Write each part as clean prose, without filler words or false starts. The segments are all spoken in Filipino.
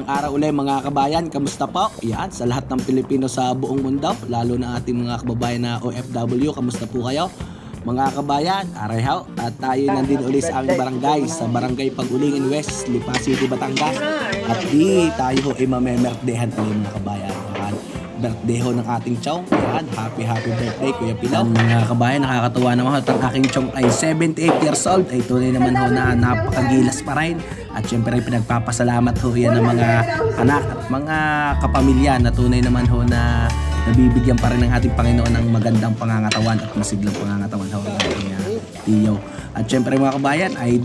Magandang araw ulit mga kabayan, kamusta po? Yan, sa lahat ng Pilipino sa buong mundo, lalo na ating mga kababayan na OFW, kamusta po kayo? Mga kabayan, arehaw, at tayo nandito ulit sa aming barangay, sa Barangay Pag-Ulingin West, Lipa City, Batangas. At di tayo ay mamemerdehan ulit mga kabayan. Yan, birthday ho ng ating chong. Yan, happy birthday Kuya Pilaw. Mga kabayan, nakakatuwa naman ho. At ang aking chong ay 78 years old. Ay tunay naman ho na napakagilas pa rin. At syempre pinagpapasalamat ho yan ng mga anak at mga kapamilya na tunay naman ho na nabibigyan pa rin ng ating Panginoon ng magandang pangangatawan at masiglang pangangatawan ho ng ating tiyo. At syempre mga kabayan ay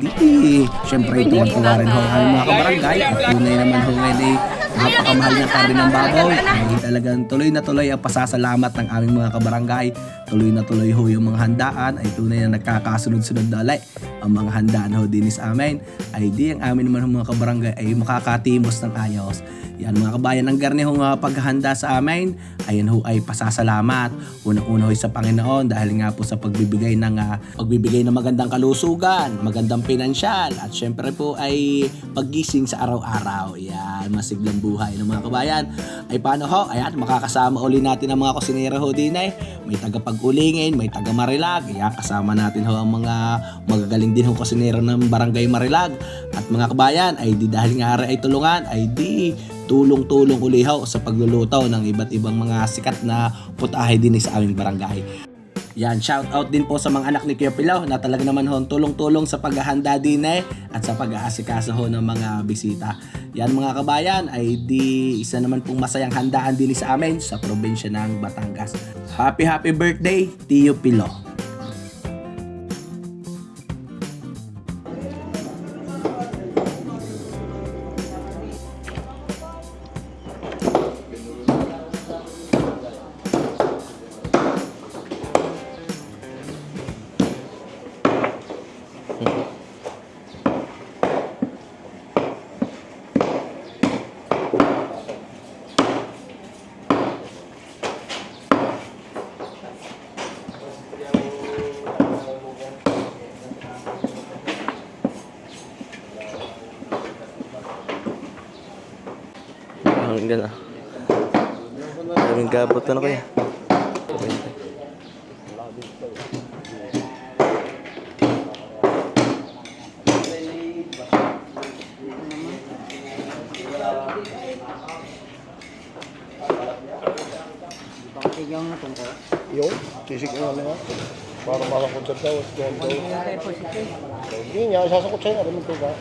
syempre tuwa rin ho ang mga kabarangay at tunay naman ho ngayon ay napakamahal na karne ng baboy ay talagang tuloy na tuloy ang pasasalamat ng aming mga kabarangay. Tuloy na tuloy ho yung mga handaan ay tunay na nagkakasunod-sunod na alay ang mga handaan ho din sa amin ay di ang amin naman mga kabarangay ay makakatimos ng ayos. Yan mga kabayan, ang garne hong paghahanda sa amin, ayan ho ay pasasalamat. Unang-una ho sa Panginoon dahil nga po sa pagbibigay ng magandang kalusugan, magandang pinansyal at syempre po ay paggising sa araw-araw. Yan, masiglang buhay ng mga kabayan. Ay paano ho? Ayan, makakasama uli natin ang mga kusinera ho din eh. May taga-Pag-Ulingin, may taga-Marilag. Ayan, kasama natin ho ang mga magagaling din ho kusinera ng Barangay Marilag. At mga kabayan, ay di dahil nga ay tulungan, ay di tulong-tulong ulihaw sa pagluluto ng iba't ibang mga sikat na putahe din sa aming barangay. Yan, shout out din po sa mga anak ni Kuya Pilaw na talaga naman ho tulong-tulong sa paghahanda din at sa pag-aasikaso ho ng mga bisita. Yan mga kabayan ay di isa naman pong masayang handaan din sa amin sa probinsya ng Batangas. Happy birthday, Tio Pilaw. Ang ganda. Daming gabot na kuya. Yung natungko. Yung, sisig nga na nga. Para masakot sa daw. Hindi niya, sasakot sa'yo. Alam mo ito ba?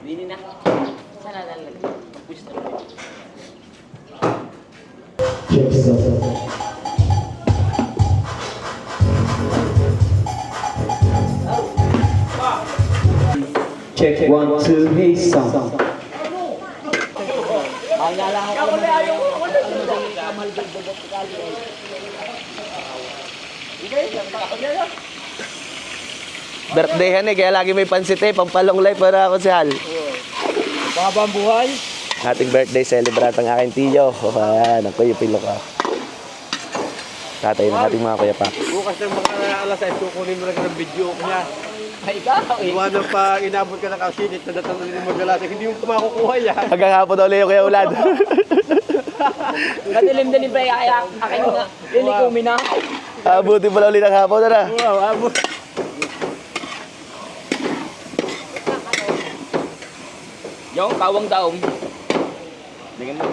Bini na. Sana lalagay. Pagpush na. Check 1, 2, hey sound. Birthdayhan kaya lagi may pansit pampalong life para ako si Hal. Babang buhay. Ating birthday celebrate ang aking tiyo. Ayan, ang Kuya Pilaw ka. Tatay ng ating mga Kuya Pax. Bukas ng mga alas 6, kukunin mo lang ng video niya. Ay, ikaw eh. Iwanan pa, inabot ka na kasinit, nadatang na rin magalasik. Hindi mo kumakukuha yan. Hanggang hapon daw ulit yung Kuya Ulad. Madilim-dilim pa kaya akin nga. Lilikumi na. Abuti pala ulit ng hapon na. Wow, abot. Yung kawang daom. Bigyan mo.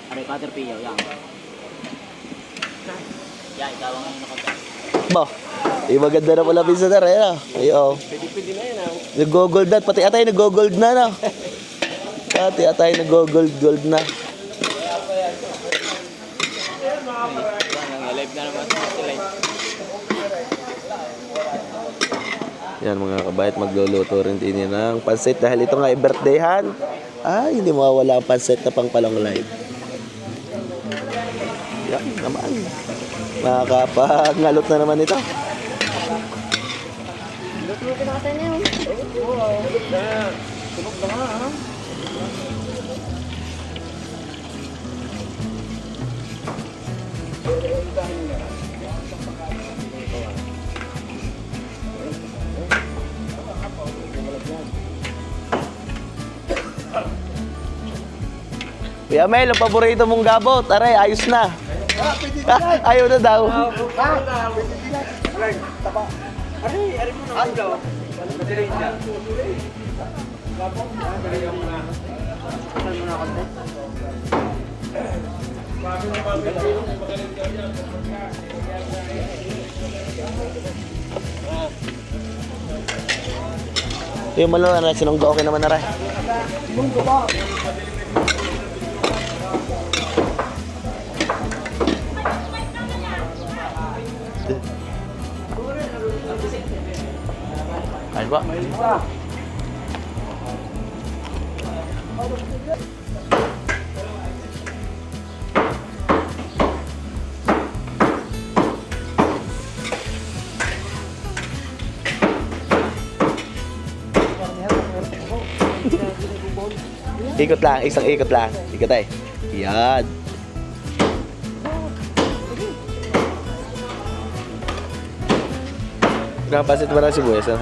Aray, Caterpillar, yan. Yan, kawang ang nakagay. Bo, maganda na pala pinsa na rin. Ayo. Pwede na yan. Nag-gold na. Pati atay nag-gold na. No? Pati atay nag-gold na. Live na naman sila. Yan mga kabayat, magluluto rin din yan ng pansit dahil ito nga ay birthdayhan. Ay, hindi mawawala ang pansit na pang palong live. Yan naman. Nakakapangalot na naman ito. Kuya Mel, ang paborito mong gabot. Aray, ayos na. Ayaw na daw. Yung malo, aray, sinunggo okay naman, aray. Ay ba? Ikot lang, isang ikot lang. Ikot ay. Yan. Nakapasit mo na si Buwes, ha?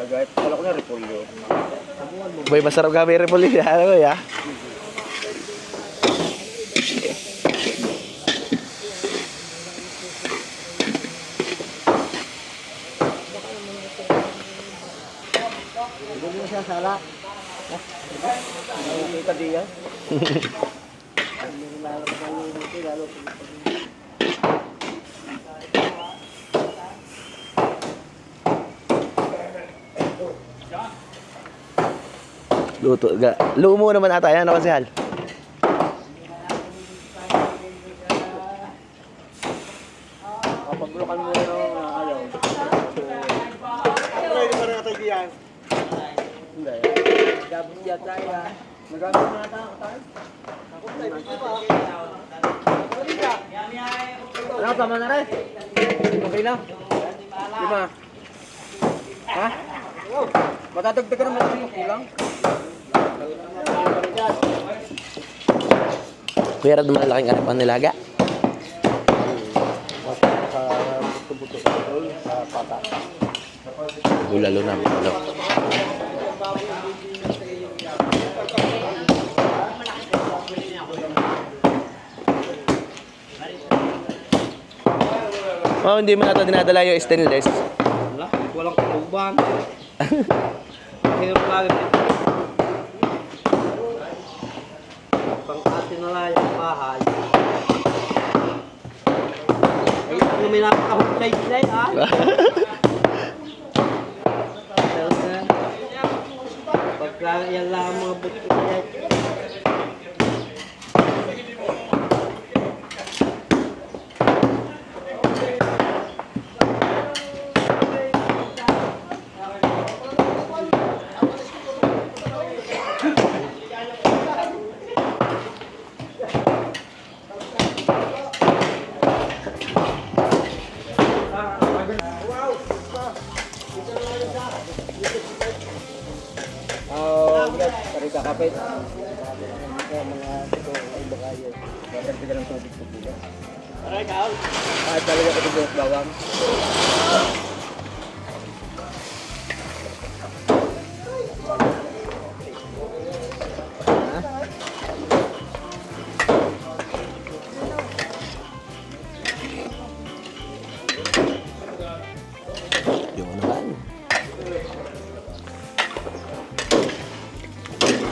Gagayat pala ko na repolyo. Boy, masarap kami repolyo. Ano ya? Hindi mo siya sala. Kita dia. Luto. Lumo naman ata yan, ano kasi hal? Pagbulokan mo ng ayaw. Hindi pa rin natin diyan. Hindi. Gabos yata yan. Nagamit na ata ako tayo. Ano, tama na rin? Okay na? Lima. Ha? Matatagdagan naman yung kulang. Kuya Rad, malaking ano pang nilaga? Bulalo na, bulalo. Oh, hindi mo na ito dinadala yung stainless. Wala, walang kutuban. Hirap lagi dito. Pang-ate na lang yung bahay. Ay, ano may napakahusay sila ha? Pagka yan lang ang mga buto niya. Kari kakapit. Mga ito ay bakayo. Dadagdagan ng tubig sa pula. Aray, kaal. Kahit talaga ito buhok bawang.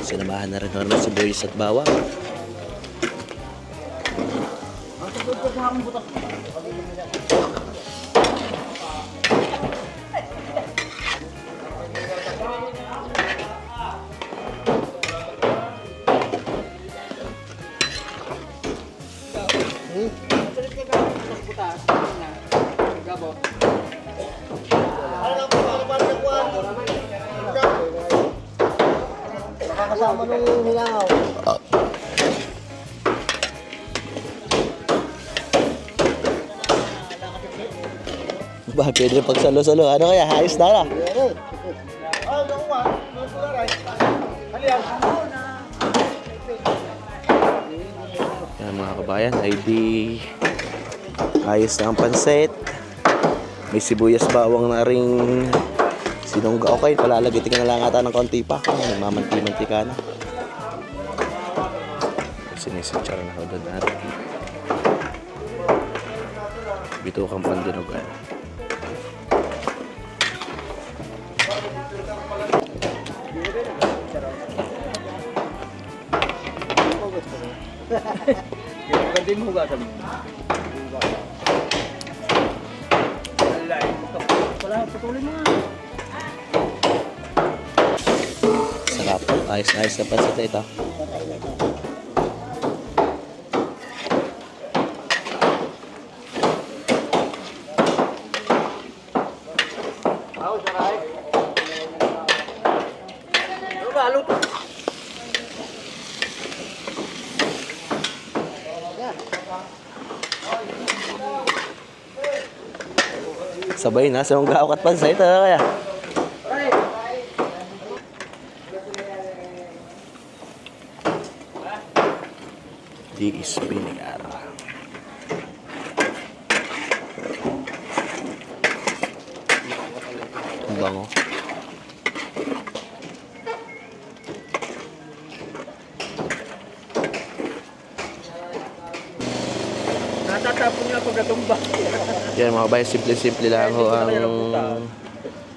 Sinamahan na rin ho naman si Boyce at Bawang. Nakakasama nung hilangaw. Ba, pwede pagsalo-salo. Ano kaya? Ayos na na. Yan mga kabayan, ay di ayos na ang pansit. May sibuyas bawang na ring sinungga. Okay, palalagiti ka na lang ata ng konti pa. Nagmamanti-manti ka na. Sinisitsara na ako doon natin. Bitukang pandinugan. Ganda yung hugasan mo. Wala, patuloy mo nga. Sarap. Ayos-ayos na pansit ito. Sabay na sa mong gaok at pansit. Ano kaya? Di is vinegar. Ang bango. Natatapon niya ako gatumba. Yan mga bayan, simple-simple lang ho ang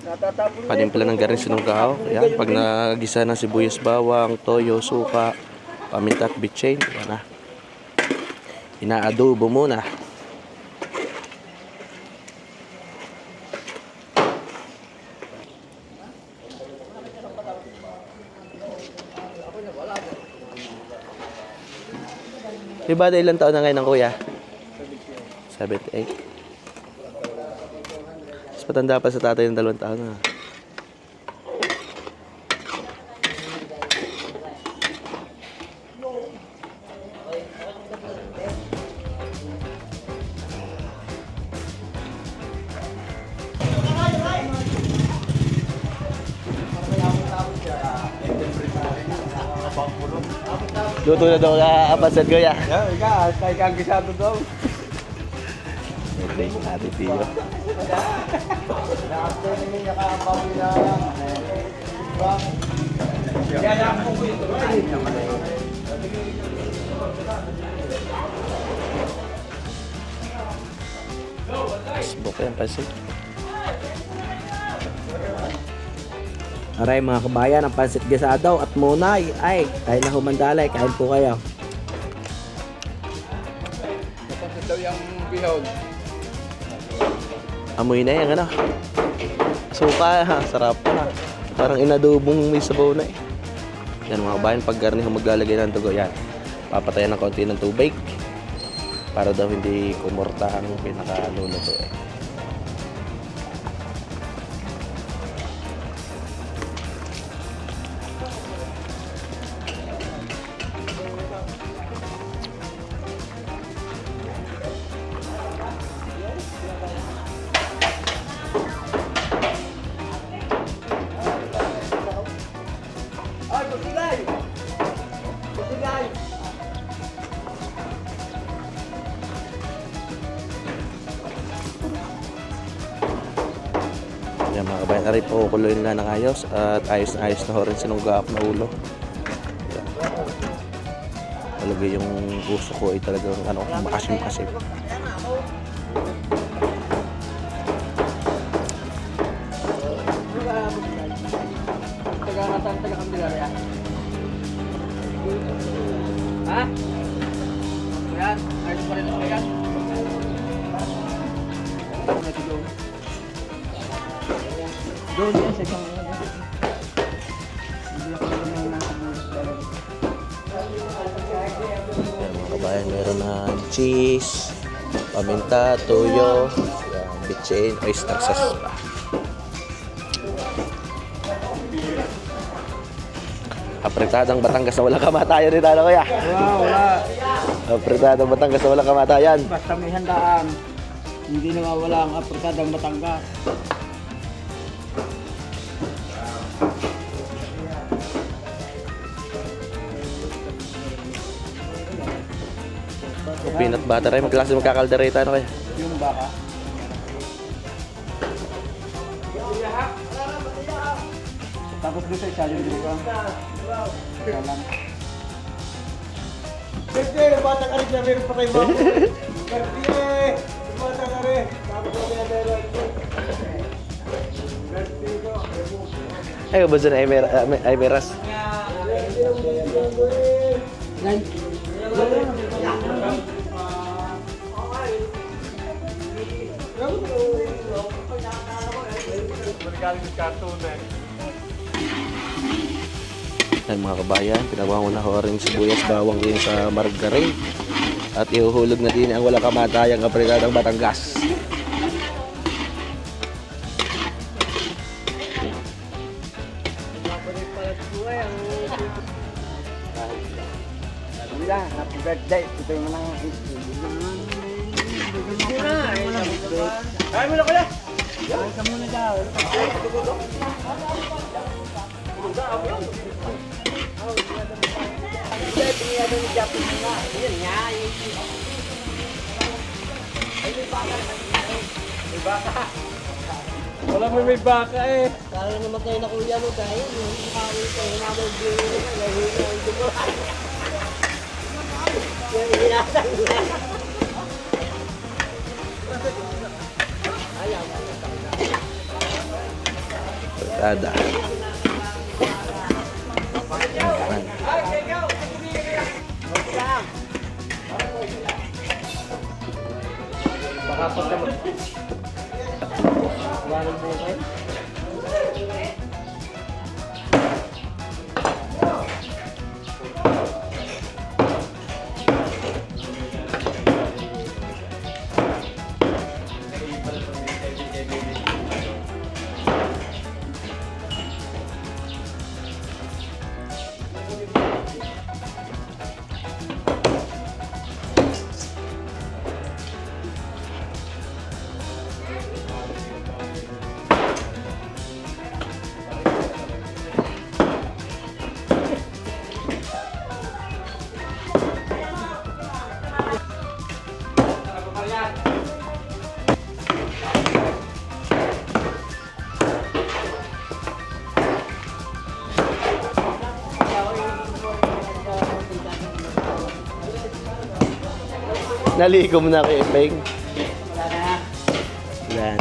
Natatapon niya. panimpla ng garnish ng gahaw. Yan, pag nagisa ng sibuyas bawang, toyo, suka, paminta at bitchin, yan na. Inaadobo muna. Diba ilang taon na ngayon ng kuya? 78. Mas patanda pa sa tatay ng 2 taon na. Luto na daw ka apasan kuya. Ika, tayo kang gisado daw. Thank you, Ate Tio. Nakapte namin nakapawi na Facebook yan, pansin. Aray mga kabayan, ang pansit gisado at munay. Ay, kain na humandalay, kain po kayo. Napansin daw yung bihon. Amoy na yan, ano? Suka, ha? Sarap na. Parang inadobong may sabaw na eh. Yan mga kabayan, pag garni ho maglalagay ng dugo, yan. Papatayan ng konti ng tubig. Para daw hindi kumurta ang pinakaluluto eh. Ay, kusigay! Kusigay! Yan mga kabayan, aray po kuloyin na ng ayos at ayos na ho rin sinunggaap na ulo. Yan. Talaga yung puso ko ay talagang ano, makasim-kasim. Taga-ngatang taga-kambilar yan. Ha? Ayan, ayos pa rin ako yan. Doon yan sa isang ano. Hindi ako naman nakamulis talaga. Yan mga kabayan, meron na cheese, paminta, toyo, yan, bitchin, oyster sauce pa. Apretadang Batangas na walang kamatayan dito, ano kuya? Wala. Apretadang Batangas na walang kamatayan. Basta may handaan. Hindi nawawala ang aprikadang Batangas. Peanut butter ay magklase magkakaldereta, ano kaya? Yung baka. Tapos doon sa isa yung dito. Kaya lang. Kasi, bata ka rin siya, meron pa kayo bako. Kasi, bata ka rin. Tapos ko kaya meron ito. Ay, ba dyan ay meras? Yan mga kabayan, pinabangon na ko rin sibuyas bawang din sa margarine. At ihuhulog na din ang walang kamatayang apretadang Batangas. Happy birthday. Ito yung mga Kaya mo na kaya? Ka muna daw. Wala may baka eh. Kala naman kayo na kuya mo dahil yung kawin ko yung mga biro na gawin na yung dugo. Yung inasang na. Apretada. Yan. Nalikom na kay Peng. Yan.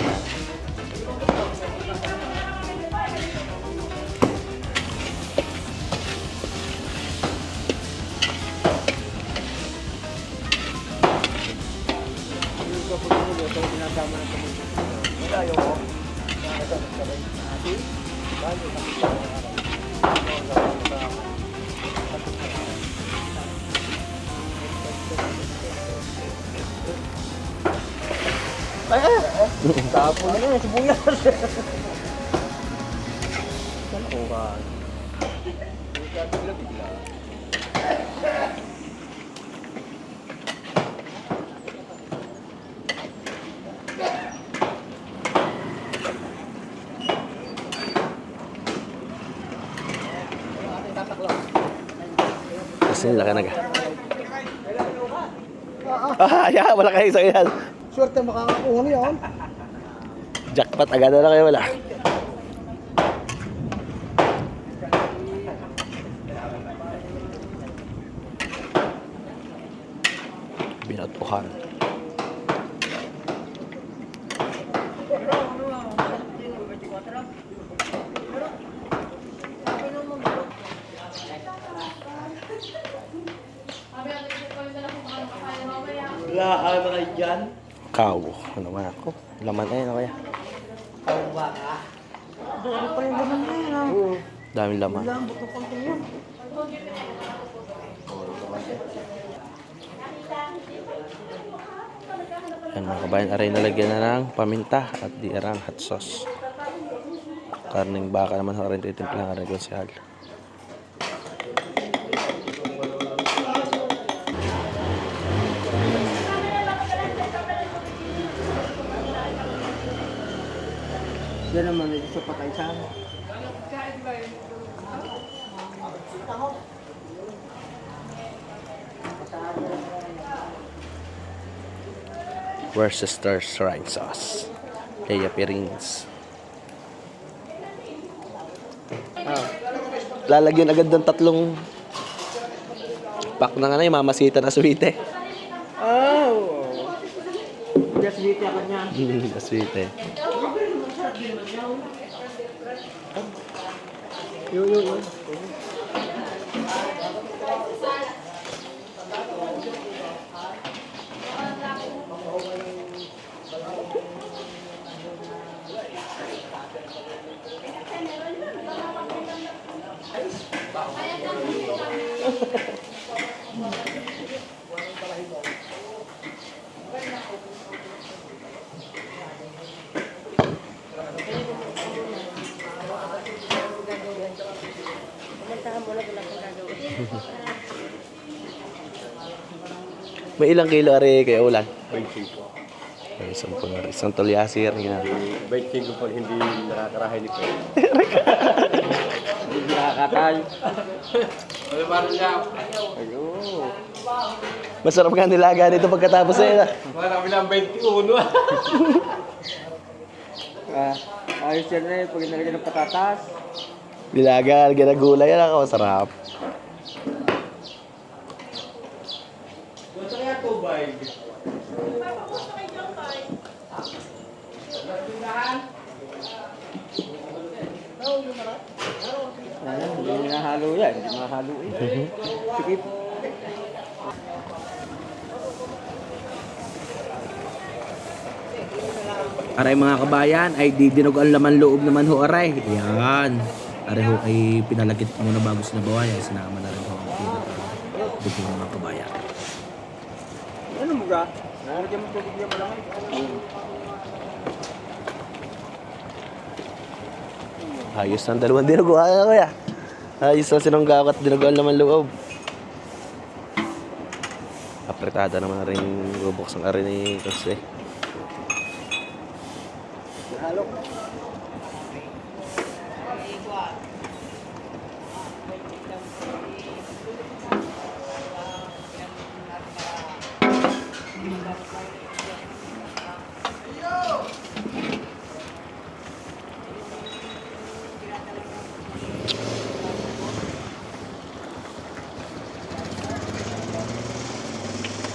Tapo na nga, sibuyas. Kasi nila ka naga. Ya, wala kayo sa yan. Swerte makakakuha niya yun. Jackpot agad na kayo wala. Binatuhan. Wala ka kayo dyan. Kaw. Ano naman ako? Laman eh, ano kaya? Tawag ba ka? Ano pa yung laman na yun, ah? Daming laman. Lambot ng konti yun. Yan mga kabayan, aray nalagyan na ng paminta at di arang hot sauce. Karning baka naman ho rin titimplahan rin konsehal. Yan naman, ito sa patay sa ano. Worcester sriracha sauce. Kaya pirings. Lalagyan agad ng 3 pack ng ano, yung mamasita na sweet eh. Oh! Just wait ako niya. Sweet eh. Yun. May ilang kilo ari kay Ulan? 25. Ay, isang tulyasir nga. 25 pa hindi nakakarahay ni Kuya. Hindi nakakatay. Ayun. Masarap nga nilaga nito pagkatapos eh. Marami lang 21. Ayos yan na pag nalagyan ng patatas. Nilaga, ginagulay yan ako, masarap. Hindi nahalo yan, hindi mahalo eh. Sikip. Aray mga kabayan, ay didinog ang laman loob naman ho aray. Yan. Aray ho ay pinalagit muna bago sinabawan. Ay sinama na rin ho ang dugo mga kabayan. Ano mo ga? Nalagyan mo tubig niya malamay. Ayos ng 2 dinuguan na kuya. Ayos ng sinunggaw at dinuguan naman loob. Apretada naman rin bubuksan ka rin ni Jose. Halo.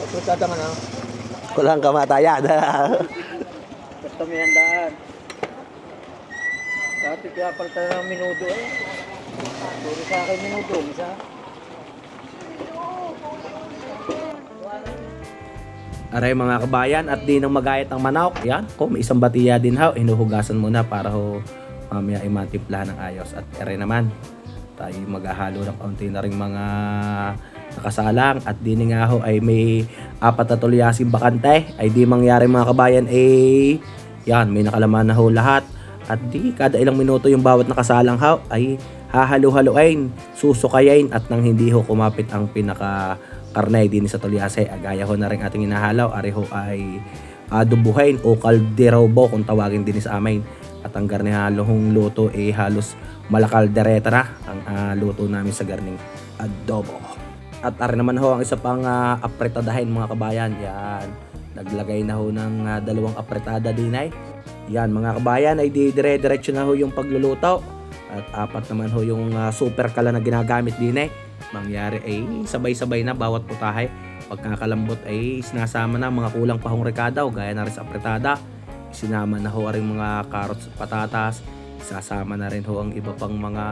Pagkutata ka na. Walang kamatayan. Basta may handaan. Dati kaya palta ng minuto eh. Puro sa akin minuto, isa. Aray mga kabayan, at di nang magayat ang manok. Yan, may isang batiya din ho. Hinuhugasan muna para ho mamaya ay matimplahan ng ayos. At aray naman, tayo maghahalo ng kaunti na rin mga nakasalang. At di nga ho ay may 4 na tulyasing bakante. Ay di mangyari mga kabayan yan, may nakalaman na ho lahat. At di kada ilang minuto yung bawat nakasalang ho ay hahalo-haloin, susukayin at nang hindi ho kumapit ang pinaka karne din sa tulyase. Agaya ho na rin ating inahalaw. Ari ho ay adobuhin o kalderobo kung tawagin din sa amin. At ang garne halohong luto ay halos malakaldereta na ang luto namin sa garning adobo. At ari naman ho ang isa pang apretadahin mga kabayan. Yan, naglagay na ho ng 2 apretada din ay. Yan mga kabayan ay dire-diretso na ho yung pagluluto. At 4 naman ho yung super kala na ginagamit din ay. Mangyari ay sabay-sabay na bawat putahe. Pagkakalambot ay sinasama na mga kulang pahong rekadaw gaya na rin sa apretada. Sinama na ho rin mga carrots at patatas. Sasama na rin ho ang iba pang mga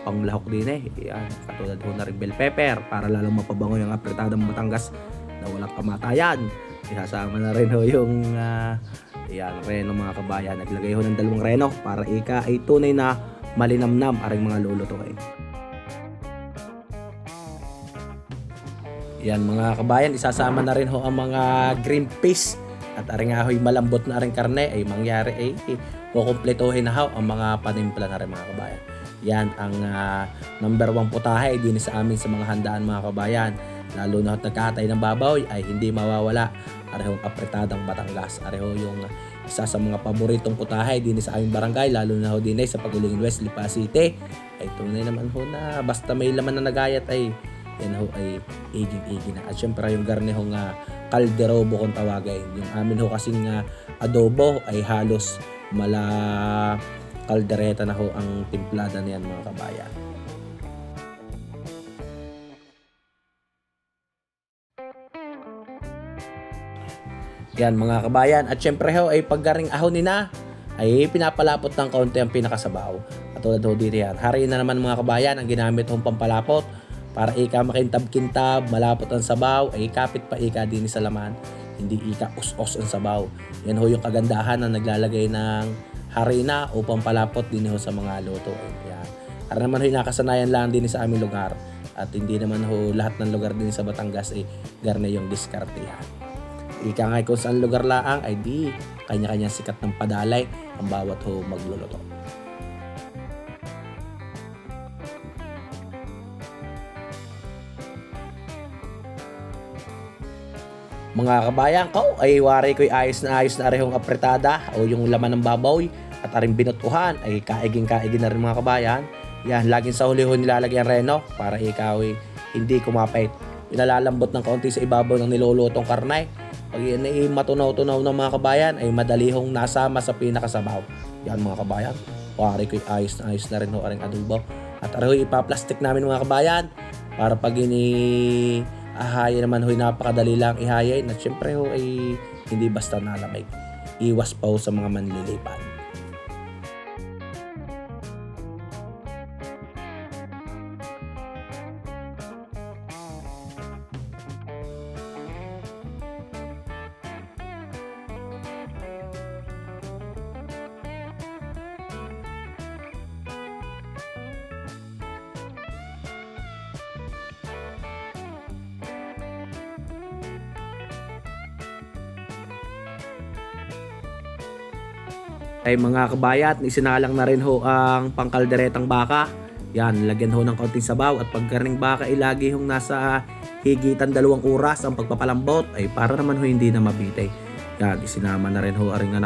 panglahok din eh. Yan, katulad ho na rin bell pepper para lalong mapabango yung apretadang Batangas na na walang kamatayan. Isasama na rin ho yung reno mga kabayan. Naglagay ho ng 2 reno para ika ay tunay na malinamnam aring mga lulutuin. Yan mga kabayan, isasama na rin ho ang mga green peas at aring ahoy malambot na aring karne ay mangyari ay kukumpletuhin na ho ang mga panimpla na rin mga kabayan. Yan ang number 1 putahe din sa amin sa mga handaan mga kabayan. Lalo na nagkatay ng babaw ay hindi mawawala arehong apretadang Batangas. Areho yung isa sa mga paboritong putahe din sa aming barangay, lalo na ho din sa Pagulingin West, Lipa City. Ay tunay naman ho na basta may laman na nagayat ay yan ho ay iging-iging na. At syempre yung garnehong kalderobo kung tawagay. Yung amin ho kasing adobo ay halos mala kaldereta na ho ang timplada niyan mga kabayan. Yan mga kabayan. At syempre ho ay paggaring ahon nina ay pinapalapot ng kaunti ang pinakasabaw. Katulad ho dito yan. Hari na naman mga kabayan ang ginamit hong pampalapot. Para ika makintab-kintab, malapot ang sabaw, ay kapit pa ika din sa laman. Hindi ika us-us ang sabaw. Yan ho yung kagandahan na naglalagay ng harina o pampalapot din ho sa mga luto. Yan. Para naman ho nakasanayan lang din sa aming lugar. At hindi naman ho lahat ng lugar din sa Batangas ay garne yung diskartehan. Ika nga kung saan lugar laang ay di kanya-kanya sikat ng padalay ang bawat ho magluluto. Mga kabayan ko ay wari ko'y ayos na arehong apretada o yung laman ng baboy at aring binutuhan ay kaiging-kaiging na rin mga kabayan. Yan, laging sa huli ho nilalagyan reno para ikaw ay hindi kumapit. Pinalalambot ng kaunti sa ibabaw ng nilulutong karne. Pag yan ay matunaw-tunaw ng mga kabayan ay madali hong nasama sa pinakasabaw. Yan mga kabayan, wari ko'y ayos na rin ho aring adobo. At areho ipaplastic namin mga kabayan para pag ahaya naman ho'y napakadali lang ihayay na syempre ho ay hindi basta nalamig. Iwas pa ho sa mga manlilipan. Ay mga kabayat, isinalang na rin ho ang pangkalderetang baka. Yan, lagyan ho ng kaunting sabaw at pagkarning baka ay lagi hong nasa higitan 2 oras ang pagpapalambot ay para naman ho hindi na mabitay. Yan, isinama na rin ho aring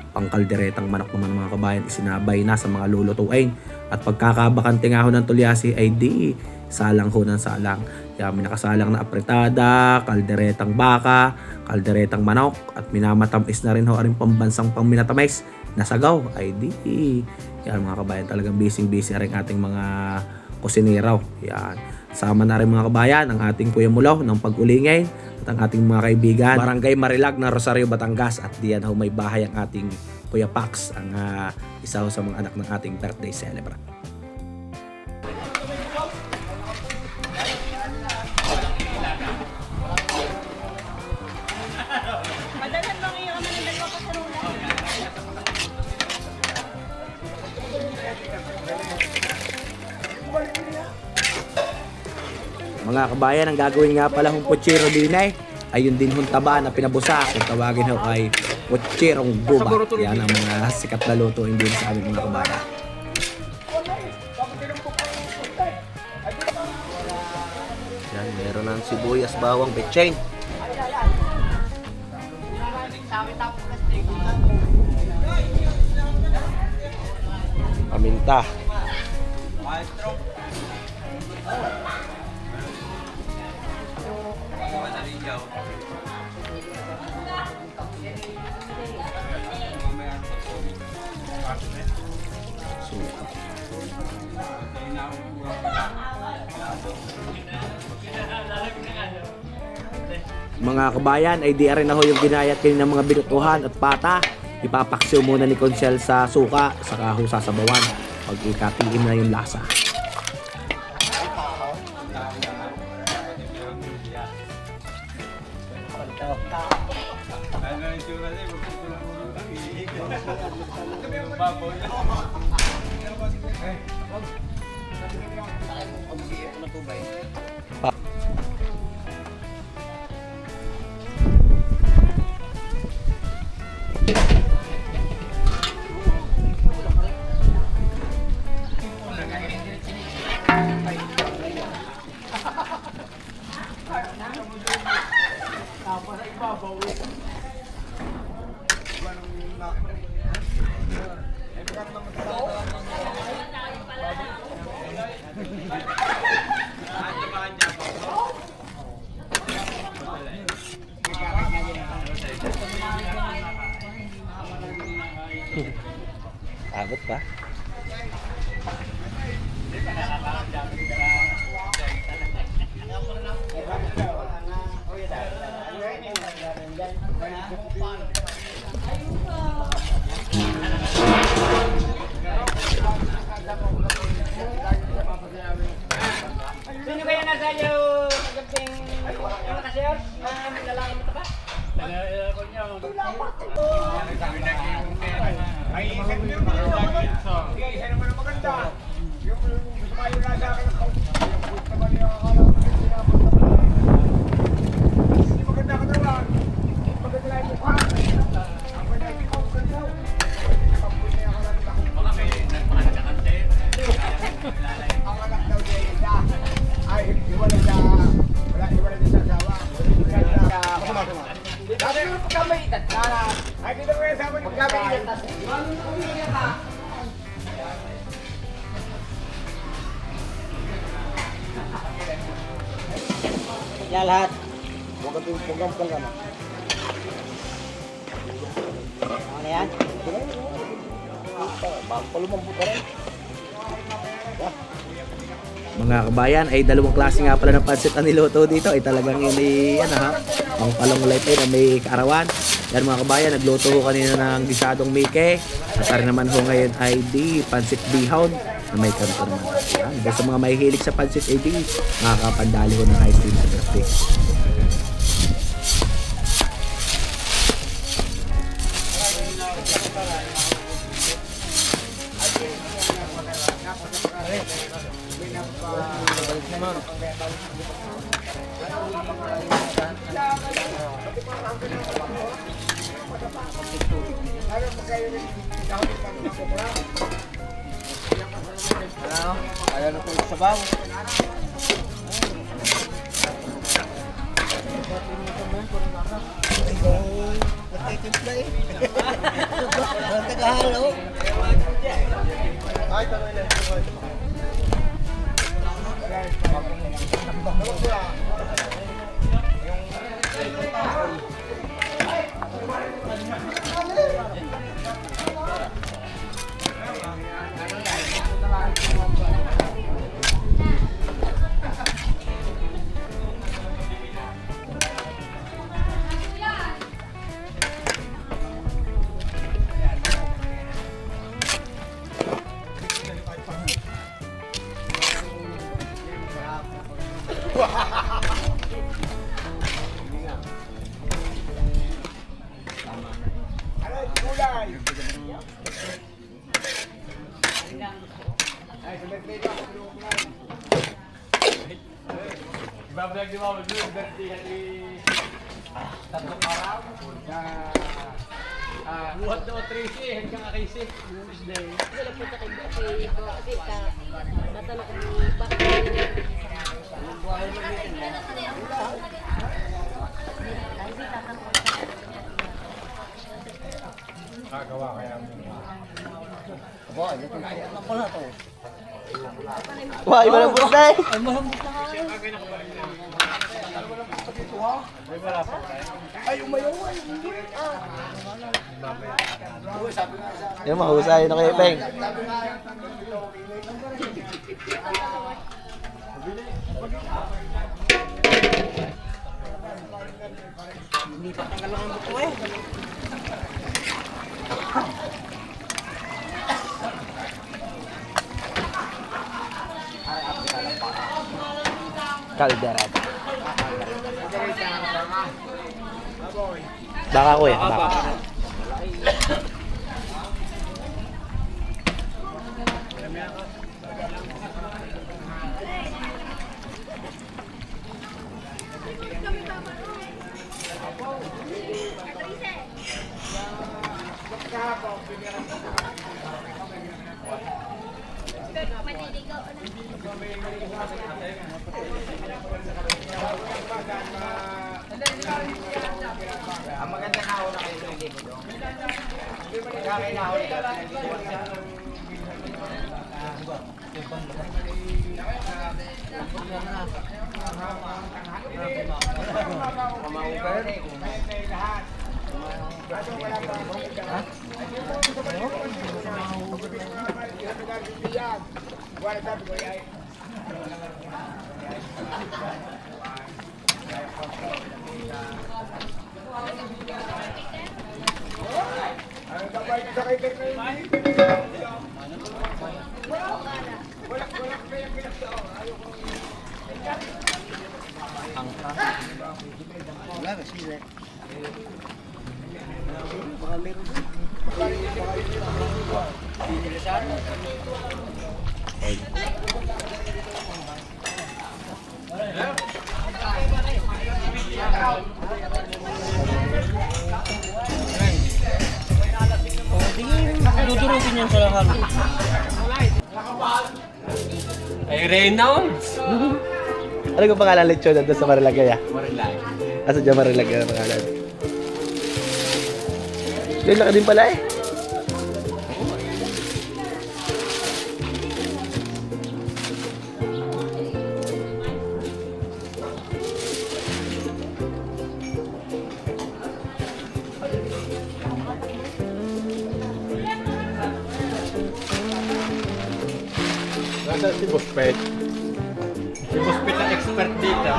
pangkalderetang manok naman mga kabayan, isinabay na sa mga lulutuin. At pagkakabakante nga ho ng tulyasi ay di salang ho ng salang. Yan, may nakasalang na apretada, kalderetang baka, kalderetang manok at minamatamis na rin ho aring pambansang pangminatamis na sagaw ay di. Yan mga kabayan, talagang busy rin ating mga kusinero. Yan, sama na rin mga kabayan ang ating Kuya Mulaw ng Pag-Ulingay at ang ating mga kaibigan Barangay Marilag ng Rosario, Batangas. At diyan ho may bahay ang ating Kuya Pax, ang isa ho sa mga anak ng ating birthday celebrant. Mga kabayan, ang gagawin nga pala hong puchero din ay ayun din hong taba na pinabusa. Kung tawagin ho ay pucherong gubat. Yan ang mga sikat na lutuin din sa aming mga kabayan. Yan, meron ng sibuyas, bawang, betchain. Paminta. Mga kabayan, ay di rin na ho yung ginayat kayo ng mga binutuhan at pata. Ipapaksiw muna ni Consel sa suka, saka ho sasabawan. Pag ikapiin na yung lasa. Takot pa. Sino kaya nasa iyo? Magandang yung nakasiyar? Lalaki mo ba? Ay, isang meron pa rin ako. Sige, isa naman ang maganda. Yung gusto kayo na sa akin. Yung gusto naman yung akala ko yung pinapagpapalala. Hindi maganda ka naman. Maganda lang yung mukha. Ang maganda yung ikaw ganda. Pagpun niya ako lang ako. Baka may nagpakalakan sa'yo. Ang anak daw niya isa. Ay, iwala siya. Iwala din sa asawa. Masama-sama. Dati yung pagkamaitan ka na. Ay, dito ko yung sabi ni pagkamaitan. Yan lahat. Huwag ka pagkamaitan ka na. Ano yan? Palumang puta rin. Mga kabayan, ay dalawang klase nga pala ng pansit ang niluto dito. Ay talagang ini, ano ha, ang palangulay po na may kaarawan. Yan mga kabayan, nagluto ko kanina ng gisadong mike. At rin naman ho ngayon ay di pansit bihon na may kanto naman. Yan, basta mga mahihilig sa pansit ay di, makakapandali ho ng ice cream sa birthday. Ayaw na po yung sabaw. Nagtitimpla eh. Tagahalo. Ay, tanong lang. Ibablog di ba? Birthday ni tatlong araw. Buhat daw 3C, hanggang kakisi. Tuesday. Wala po sa kanya kasi matanong kung bakit Kagawa kaya mo. Aba, ito ako na to. Wah, iba na po tayo. Ay, malambot na nga. Ay, umayaw. Yung mahusay na kayo, Peng. Hindi pa tanggal lang ang buko eh. Kaldereta. Baka ko yan, baka. Ang maganda na ako na kayo sa hindi ko doon. Kaya na ako Dudurutin yan sa lakal. Ay, Reynolds! Ano yung pangalan lechon doon sa Marilagay ah? Marilay. Asa dyan Marilagay ang pangalan? Laki din pala eh. Nasa si Buspet. Si Buspet ang expert dito.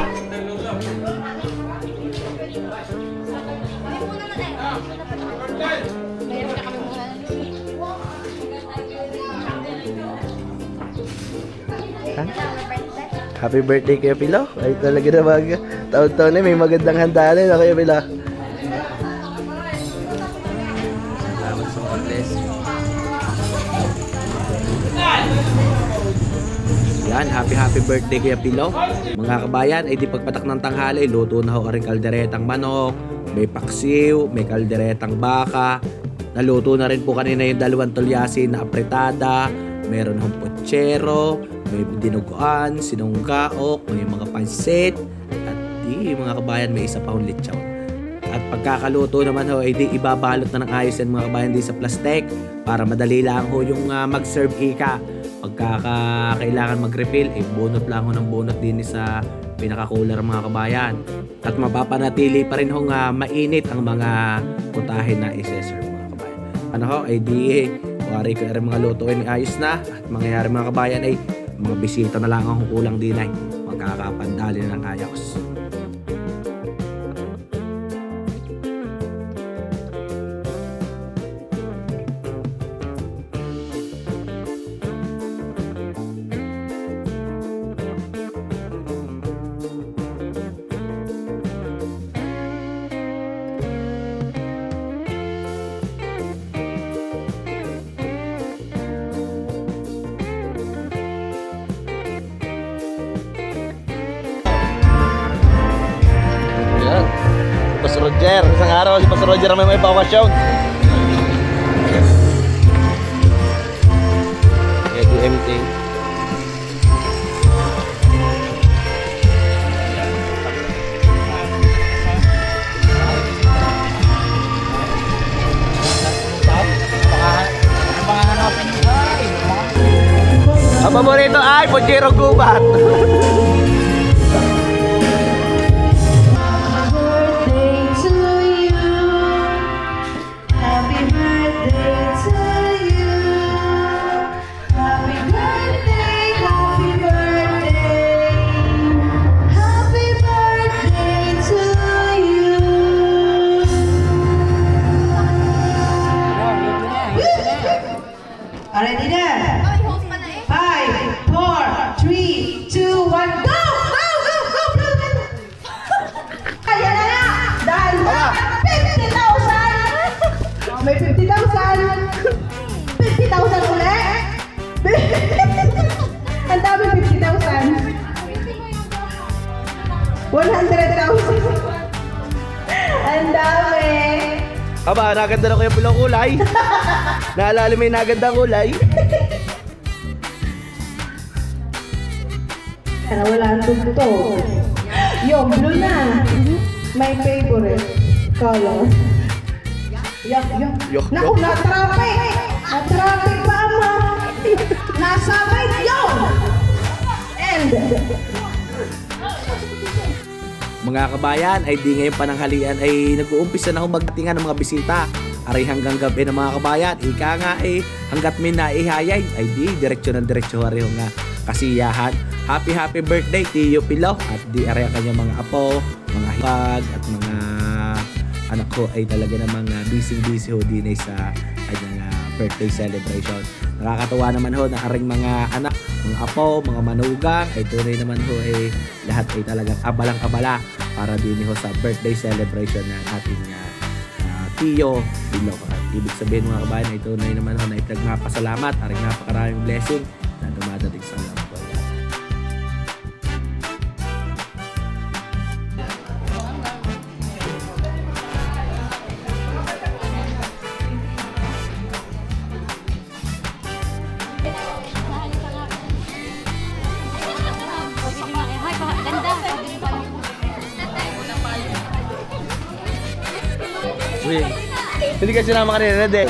Happy birthday Kuya Pilo. Ay talaga na taon-taon na may magandang handa na Kuya Pilo. Salamat sa mga blessing. Yan, happy birthday Kuya Pilo. Mga kabayan, ay di pagpatak ng tanghali, luto na ho rin kalderetang manok, may paksiw, may kalderetang baka. Naluto na rin po kanina yung 2 tulyasin na apretada, meron hong putsero, may dinuguan, sinunggaok, may mga pansit, at di mga kabayan may isa pa hong lechon. At pagkakaluto naman ho, ay di ibabalot na ng ayos yan mga kabayan di sa plastic para madali lang ho yung mag-serve ika. Pagkakailangan mag-refill, bunot lang ho ng bunot din sa pinaka-cooler mga kabayan. At mapapanatili pa rin hong mainit ang mga putahe na isi-serve mga kabayan. Ano ho, ay di wari ko rin mga lutuin ayos na at mangyayari mga kabayan ay mga bisita na lang ang kulang din ay magkakapandali na ng ayos. Si Roger, isang araw si Pastor Roger ang may bakasyon. MT. Ang paborito ay Pojero Gubat. Ready na? 5, 4, 3, 2, 1, go! Go! Go! Go! Go! Kaya na nga! Dahil sa 50,000! May 50,000! 50,000 ulit! Ang dami 50,000! 100,000! Ang dami! Aba, naganda na kayo pulang kulay. Naalala mo yung nagandang kulay. Sana wala ang tugtog. Yung blue na. My favorite color. Yok. Naku, na-traffic! Na-traffic pa ama! Nasabay yun! And... Mga kabayan, ay di ngayong pananghalian ay nag-uumpisa na akong magdatingan ng mga bisita. Aray hanggang gabi ng mga kabayan, ika nga hanggat may naihayay, ay di diretso ng diretso hariho nga kasiyahan. Happy birthday Tiyo Pilo at di aray ang kanyang mga apo, mga hipag at mga anak ko ay talaga namang busy ho din ay sa kanyang birthday celebration. Nakakatuwa naman ho na aring mga anak, mga apo, mga manugang ay tunay naman ho ay lahat ay talagang abalang-abala para din ho sa birthday celebration ng ating Tiyo Pilo. At ibig sabihin mga kabayan ay tunay naman ho na ipagpasalamat aring napakaraming blessing na dumadating sa mga kabayan. Uy, hindi ka sinama kanina, de.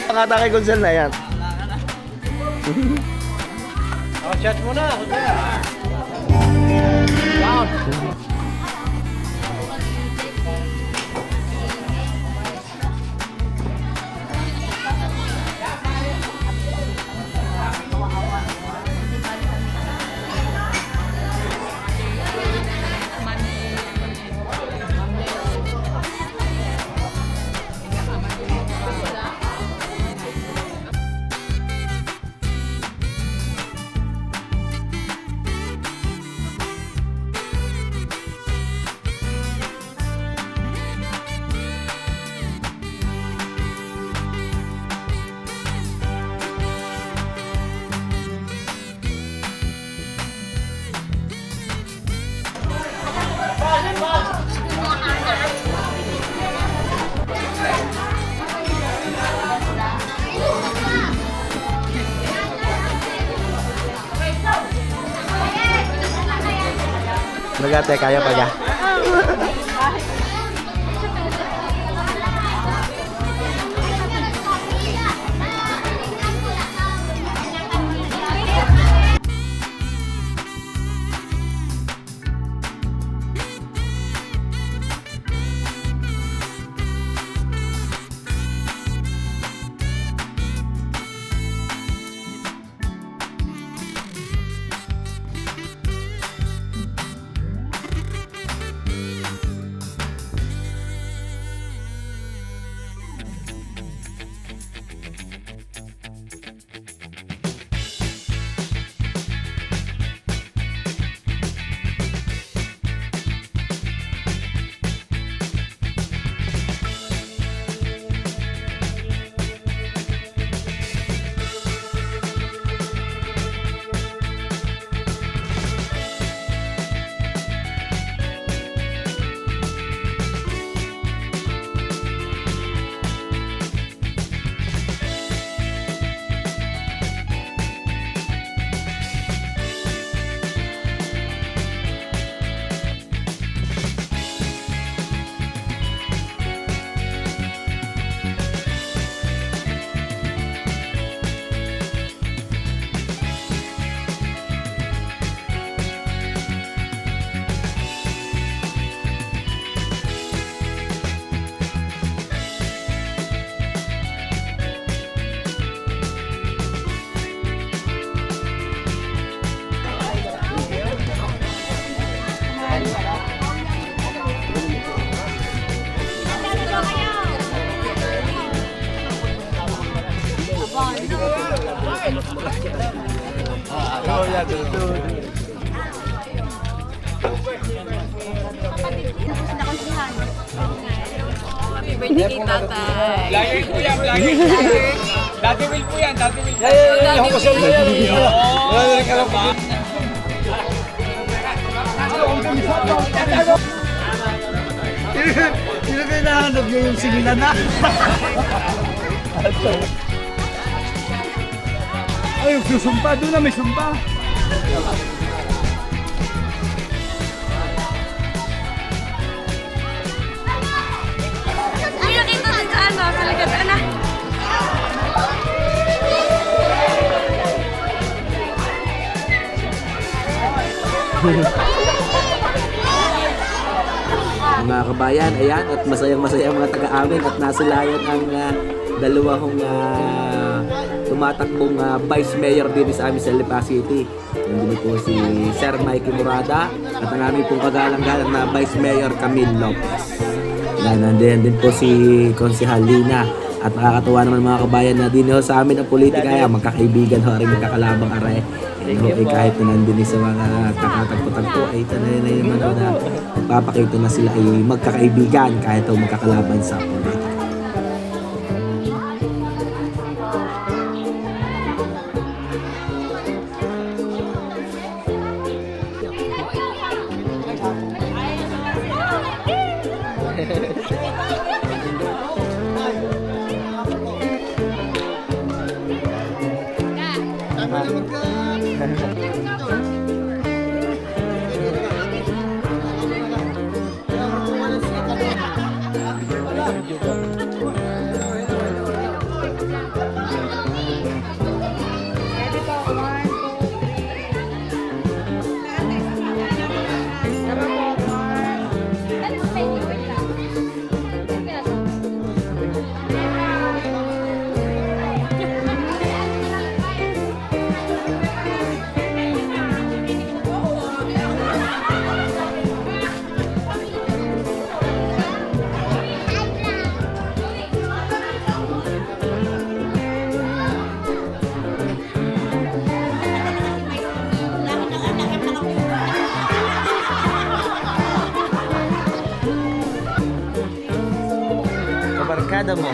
Nakata kay Gonzal na yan. Chat mo na. Nagate, kaya pa ka? Happy birthday kay tatay. Vlogger po yan, vlogger. Dati Will po yan, dati Will. Yung kusog na yan. Wala na rin ka lang. Sino kayo nahanap niyo yung singilan na? Ay, yung susumpa. Doon na may sumpa. Ay, nakita na sa ano, sa lagatan na. Mga kabayan, ayan, at masayang-masaya ang mga taga-amin at nasilayan ang dalawang tumatakbong Vice Mayor din sa amin sa Lipa City. Nandun po si Sir Mikey Murada at ang aming pong kagalang-galang na Vice Mayor Camille Lopez. Nandiyan din po si Konsehal Lina. At nakakatuwa naman mga kabayan na din sa amin ang politika ay magkakaibigan ho rin magkakalabang aray. Kahit na nandun sa mga kakatagpo-tagpo ay tanay na naman na papakita na sila ay magkakaibigan kahit o magkakalaban sa politika. Kabarkada mo.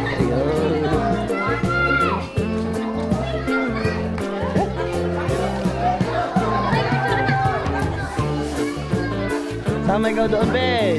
Sama ikaw doon, be.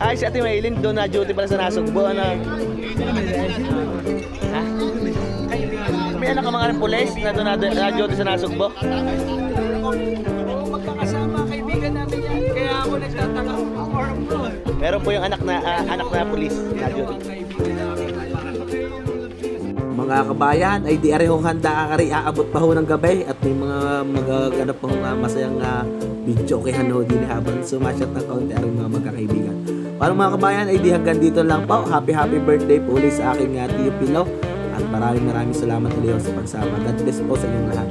Ay, si Ate Maylin doon na duty pala sa Nasugbo, ano? Ha? May anak ka mga rin pulis na doon na duty sa Nasugbo? Magkakasama, kaibigan natin yan. Kaya ako nagtataka. Meron po yung anak na pulis na duty. Mga kabayan ay di arehong handa kari aabot pa ho ng gabi at may mga magaganap pang masayang video kay Hano din habang sumasyat ng kaunti ang mga magkakaibigan. Para mga kabayan ay di hanggang dito lang po. Happy birthday po ulit sa aking Tiyo Pilo at maraming salamat ulit sa pagsama. God bless po sa inyong lahat.